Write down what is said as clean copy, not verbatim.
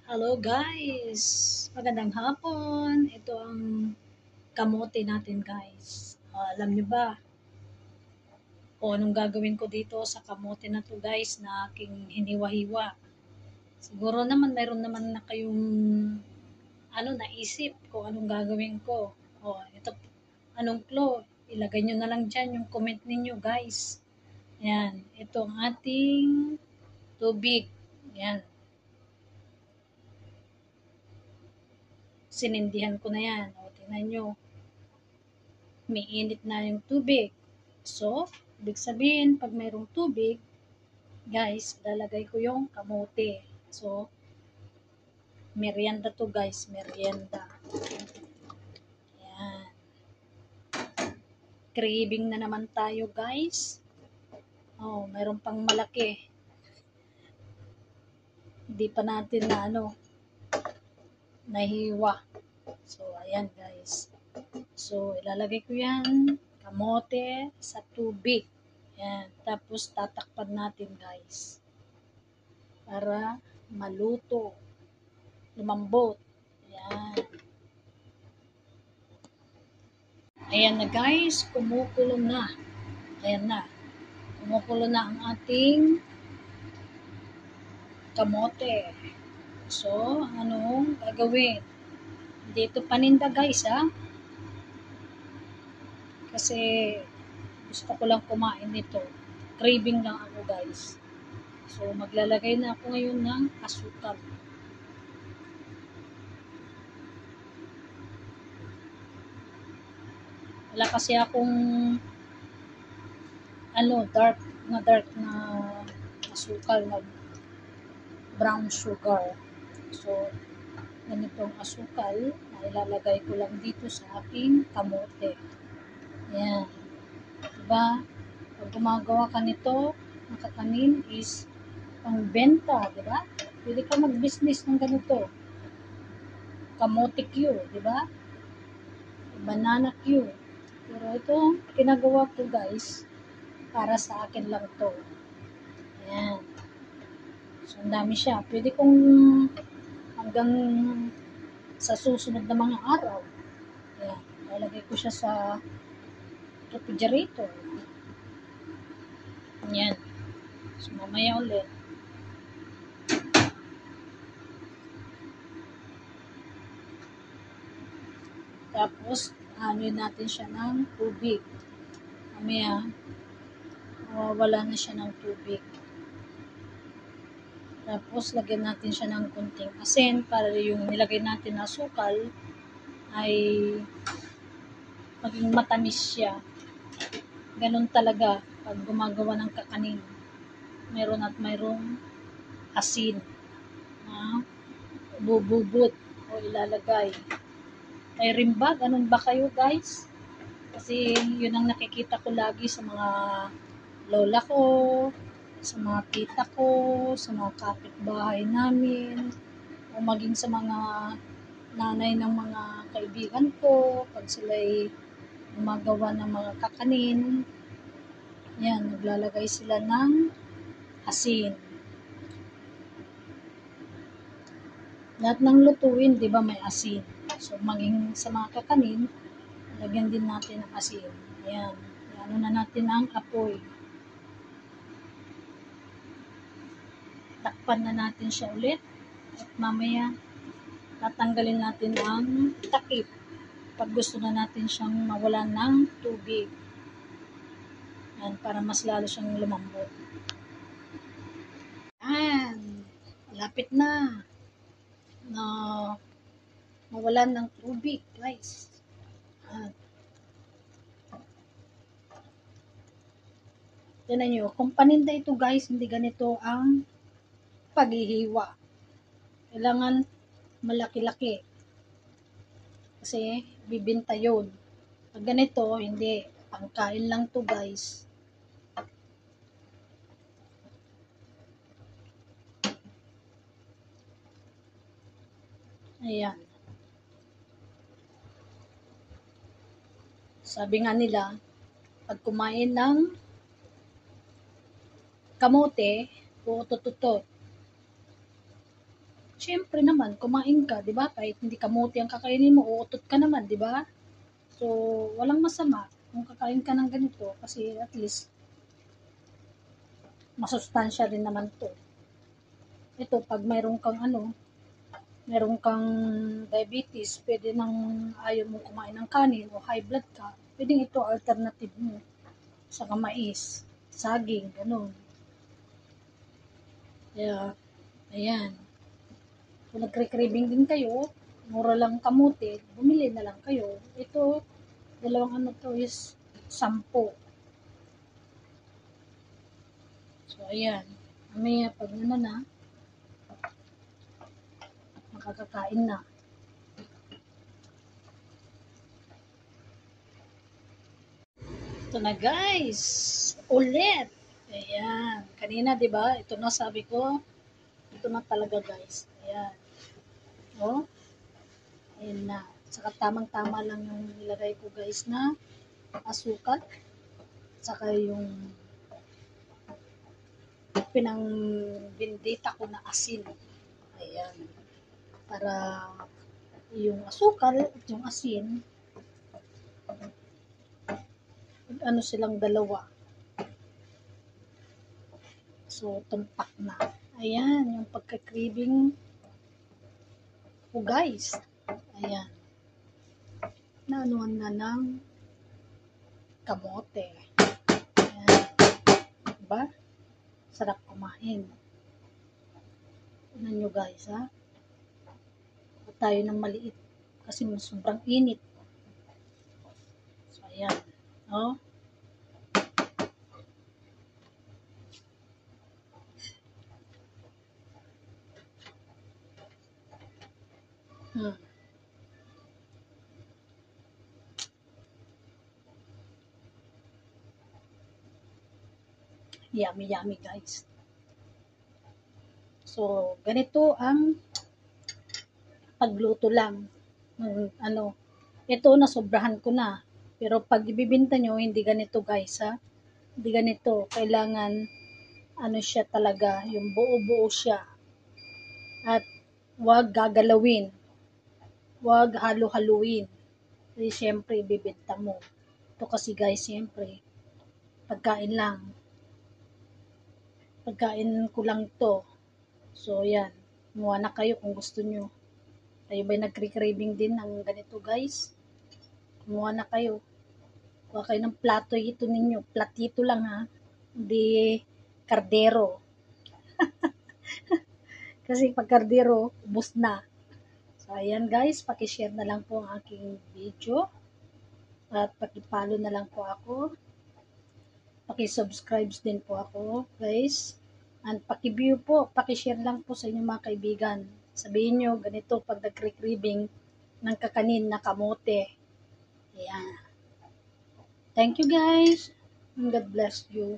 Hello guys! Magandang hapon. Ito ang kamote natin guys. Alam nyo ba kung anong gagawin ko dito sa kamote na to guys na aking hiniwa-hiwa? Siguro naman mayroon naman na kayong naisip kung anong gagawin ko. Ito, anong clue? Ilagay nyo na lang dyan yung comment ninyo guys. Yan, ito ang ating tubig. Yan, sinindihan ko na yan. Tingnan nyo. Umiinit na yung tubig. So, ibig sabihin, pag mayroong tubig, guys, lalagay ko yung kamote. So, merienda to guys, merienda. Yan. Craving na naman tayo guys. Mayroon pang malaki. Hindi pa natin nahiwa. So, ayan guys. So, ilalagay ko yan, kamote, sa tubig. Yan. Tapos, tatakpan natin guys. Para maluto. Lumambot. Yan. Ayan na guys, kumukulo na. Ayan na. Kumukulo na ang ating kamote. So, anong gagawin? Dito paninda guys ha. Kasi gusto ko lang kumain nito. Craving lang ako guys. So, maglalagay na ako ngayon ng asukal. Wala kasi akong dark na asukal na brown sugar. So, ganitong asukal na ilalagay ko lang dito sa aking kamote. Yan. Diba? Pag gumagawa ka nito, nakakanin is pangbenta, diba? Pwede ka mag-business ng ganito. Kamote Q, diba? Banana Q. Pero ito, ginagawa ko guys, para sa akin lang to. Ayan. So, ang dami siya. Pwede kong hanggang sa susunod na mga araw. Ayan. Lalagay ko siya sa refrigerator. Ayan. So, mamaya ulit. Tapos, natin siya ng tubig. Mamaya, mawawala na siya ng tubig. Tapos, lagyan natin siya ng kunting asin para yung nilagay natin na asukal ay maging matamis siya. Ganun talaga pag gumagawa ng kakanin. Meron at mayroong asin na bububot o ilalagay. May rin ba? Ganun ba kayo guys? Kasi yun ang nakikita ko lagi sa mga lola ko, sa mga tita ko, sa mga kapitbahay namin, o maging sa mga nanay ng mga kaibigan ko, pag sila'y gumagawa ng mga kakanin, yan, naglalagay sila ng asin. Lahat ng lutuin, di ba, may asin. So, maging sa mga kakanin, lagyan din natin ng asin. Ayan. Ano na natin ang apoy. Takpan na natin siya ulit. At mamaya, tatanggalin natin ang takip. Pag gusto na natin siyang mawalan ng tubig. Ayan, para mas lalo siyang lumambot. Ayan. Lapit na mawalan ng tubig, guys. Tignan nyo, kung paninda ito guys, hindi ganito ang paghihiwa. Kailangan malaki-laki. Kasi bibinta yun. Pag ganito, hindi. Pangkain lang to guys. Ayan. Sabi nga nila, pag kumain ng kamote, uutot-utot. syempre naman, kumain ka, di ba? Kahit hindi kamote ang kakainin mo, uutot ka naman, di ba? So, walang masama kung kakain ka ng ganito kasi at least masustansya rin naman to. Ito, pag mayroon kang meron kang diabetes, pwede nang ayaw mo kumain ng kanin o high blood ka, pwedeng ito alternative mo. Saka mais, saging, ganun. Kaya, ayan. Kung nagre-craving din kayo, mura lang kamote, bumili na lang kayo. Ito, dalawang to is 10. So, ayan. Mamaya, pag na, makakakain na. Ito na guys, ulit. Ayan, kanina 'di ba? Ito na sabi ko, ito na talaga guys. Ayan. Oh, ayan na. Saka tamang-tama lang yung nilagay ko guys na asukal. Saka yung pinangbindita ko na asin. Ayan. Para yung asukal at yung asin, silang dalawa. So, tumpak na. Ayan, yung pagka-craving ko guys. Ayan. Naanuhan na ng kamote. Ayan. Diba? Sarap kumain. Tignan nyo guys, ha? Huwag tayo ng maliit kasi sobrang init. So, ayan. Oh. Yummy, yummy guys. So, ganito ang pagluto lang. Ito nasobrahan ko na. Pero pag ibibinta nyo, hindi ganito guys, ha? Hindi ganito. Kailangan, siya talaga, yung buo-buo siya. At wag gagalawin. Wag halo-haluin. Kasi syempre, ibibenta mo. Ito kasi guys, syempre, pagkain lang. Pagkain ko lang to. So, yan. Kumuha na kayo kung gusto nyo. Kayo ba'y nagkri-craving din ng ganito guys? Kumuha na kayo. Kuha kayo ng plato ito ninyo. Platito lang ha. Hindi kardero. Kasi pag kardero, ubos na. So, ayan guys. Pakishare na lang po ang aking video. At pakipalo na lang po ako. Pakisubscribe din po ako guys. And pakiview po. Pakishare lang po sa inyong mga kaibigan. Sabihin nyo, ganito pag nagre-craving ng kakanin na kamote. Ayan. Thank you guys. And God bless you.